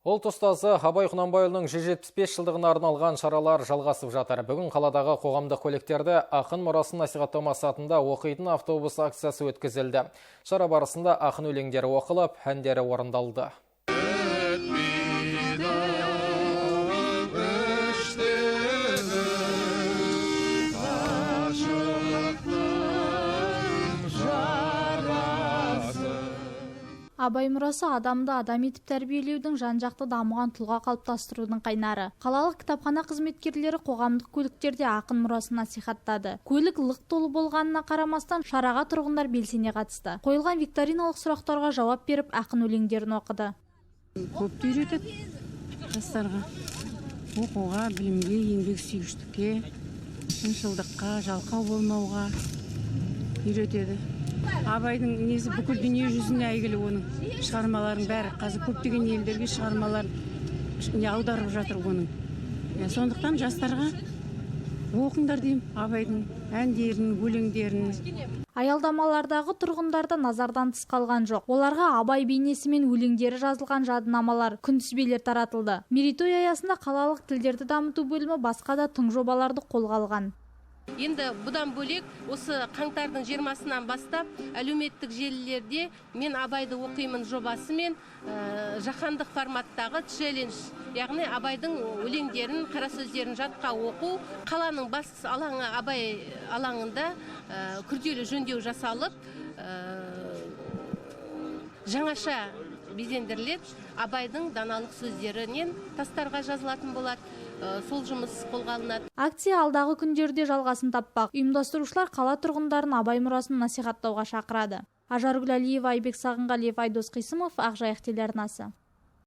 Ұлт ұстазы Абай Құнанбайұлының 175 жылдығына арналған шаралар жалғасып жатыр. Бүгін қаладағы қоғамдық көліктерде ақын мұрасын насихаттау мақсатында оқитын автобус акциясы өткізілді. Шара барысында ақын өлеңдері оқылып, әндері орындалды. Абай мұрасы адамды адам етіп тәрбиелеудің, жан-жақты дамыған тұлға қалыптастырудың қайнары. Қалалық кітапхана қызметкерлері қоғамдық көліктерде ақын мұрасын насихаттады. Көлік лық толы болғанына қарамастан шараға тұрғындар белсене қатысты. Қойылған викториналық сұрақтарға жауап беріп, ақын өлеңдерін оқыды. Көпті үйретеді жастарға. Оқуға, білімге, еңбек сүйгіштікке, шыншылдыққа, жалқау болмауға үйретеді. Абайдың несі бүкіл дүние жүзіне әйгілі оның шығармаларын бәрі. Қазір көптеген елдерге шығармаларын аударып жатыр оның. Сондықтан жастарға оқыңдар деймін Абайдың әндерін, өлеңдерін. Аялдамалардағы тұрғындарды назардан тыс қалған жоқ. Оларға Абай бейнесі мен өлеңдері жазылған жадынамалар, күнтізбелер таратылды. Мерейтой аясында қалалық тілдерді дамыту бөлімі басқа да тың жобаларды қолға алған. Енді бұдан бөлек осы қаңтардың 20-сынан бастап әлеуметтік желілерде мен Абайды оқимын жобасымен жаһандық форматтағы челлендж, яғни Абайдың өлеңдерін, қара сөздерін жатқа оқу, қаланың бас алаңы Абай алаңында күрделі жөндеу жасалып, жаңаша безендіріледі. Абайдың даналық сөздерінен тастарға жазылатын болады. Сол жұмыс қолға алынады. Акция алдағы күндерде жалғасын таппақ. Ұйымдастырушылар қала тұрғындарын Абай мұрасын насихаттауға шақырады. Ажаргүл Алиева, Айбек Сағынғалиев, Айдос Қисымов, Ақжайық телеарнасы.